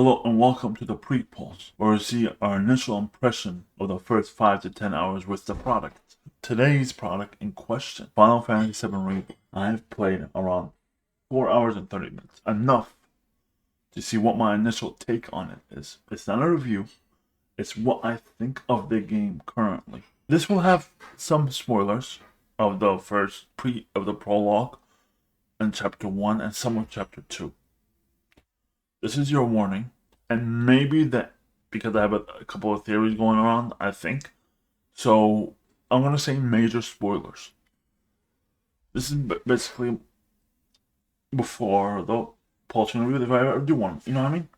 Hello and welcome to the pre-pulse, where we see our initial impression of the first 5 to 10 hours with the product. Today's product in question, Final Fantasy VII Rebirth. I've played around 4 hours and 30 minutes, enough to see what my initial take on it is. It's not a review, it's what I think of the game currently. This will have some spoilers of the prologue and chapter 1 and some of chapter 2. This is your warning, and maybe that because I have a couple of theories going around, I think. So I'm gonna say major spoilers. This is basically before the pulsing review, if I ever do one. You know what I mean?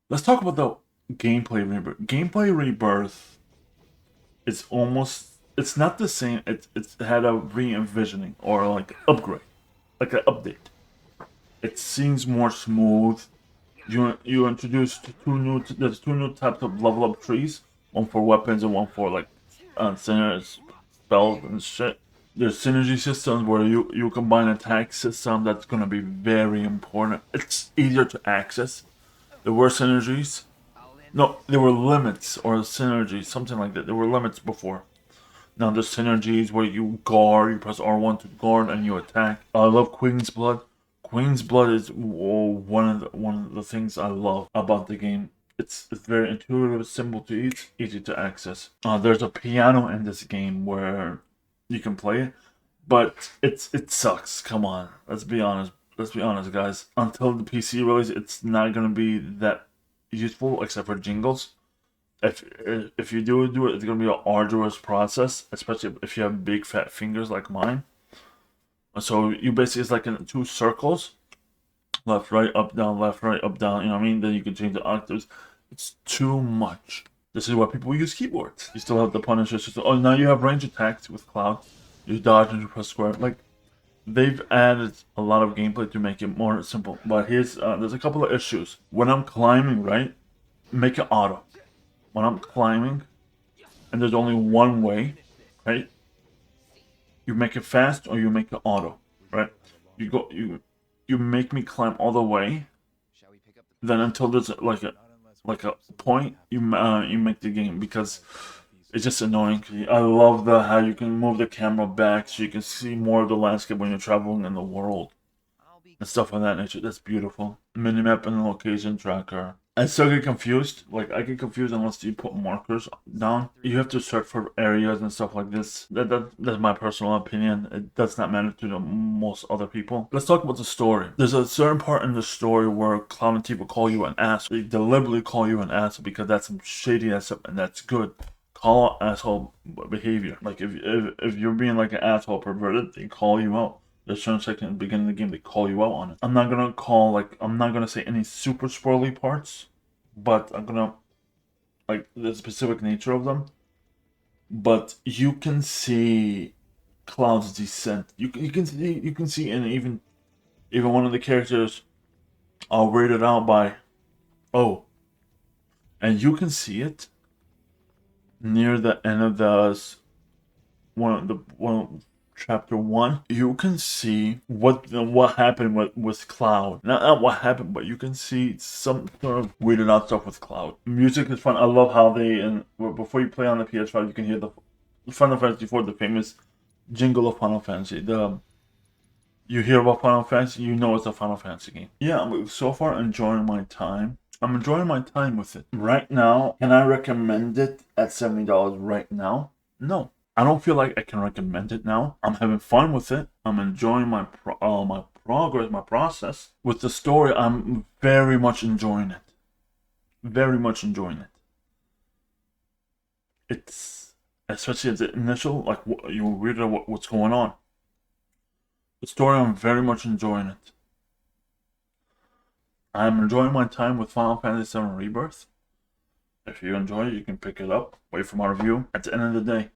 Let's talk about the gameplay rebirth. Gameplay rebirth is it's not the same. It's had a re-envisioning or like upgrade, like an update. It seems more smooth. You introduced there's two new types of level up trees. One for weapons and one for like spells and shit. There's synergy systems where you combine attack system that's gonna be very important. It's easier to access. There were synergies. No, there were limits or synergies, something like that. There were limits before. Now there's synergies where you guard, you press R1 to guard and you attack. I love Queen's Blood. Queen's Blood is one of the things I love about the game. It's very intuitive, simple to use, easy to access. There's a piano in this game where you can play it, but it sucks. Come on, let's be honest. Let's be honest, guys. Until the PC release, it's not gonna be that useful except for jingles. If you do it, it's gonna be an arduous process, especially if you have big fat fingers like mine. So you basically, it's like in 2 circles, left, right, up, down, left, right, up, down. You know what I mean? Then you can change the octaves. It's too much. This is why people use keyboards. You still have the Punisher system. Oh, now you have range attacks with Cloud. You dodge and you press square. Like, they've added a lot of gameplay to make it more simple. But here's there's a couple of issues. When I'm climbing, right, make it auto. When I'm climbing, and there's only one way, right? You make it fast or you make it auto, right? You make me climb all the way. Then until there's like a point, you make the game, because it's just annoying. I love how you can move the camera back so you can see more of the landscape when you're traveling in the world and stuff of that nature. That's beautiful. Minimap and location tracker. I still get confused. Like, I get confused unless you put markers down. You have to search for areas and stuff like this. That's my personal opinion. It does not matter to most other people. Let's talk about the story. There's a certain part in the story where Cloud and Tifa call you an ass. They deliberately call you an ass because that's some shady ass stuff, and that's good. Call out asshole behavior. Like, if you're being like an asshole perverted, they call you out. There's certain section at the beginning of the game, they call you out on it. I'm not gonna say any super spoily parts, but I'm gonna, like, the specific nature of them. But you can see Cloud's descent. You can see, and even one of the characters are rated out by O, and you can see it near the end of chapter 1. You can see what happened with Cloud. Not what happened, but you can see some sort of weirded out stuff with Cloud. Music is fun. I love how before you play on the PS5, you can hear the Final Fantasy IV, the famous jingle of Final Fantasy. You hear about Final Fantasy, you know it's a Final Fantasy game. Yeah, I'm so far enjoying my time. I'm enjoying my time with it. Right now, can I recommend it at $70 right now? No. I don't feel like I can recommend it now. I'm having fun with it. I'm enjoying my progress, my process. With the story, I'm very much enjoying it. Very much enjoying it. It's, especially at the initial, like, you read what's going on. The story, I'm very much enjoying it. I'm enjoying my time with Final Fantasy VII Rebirth. If you enjoy it, you can pick it up. Wait for my review. At the end of the day,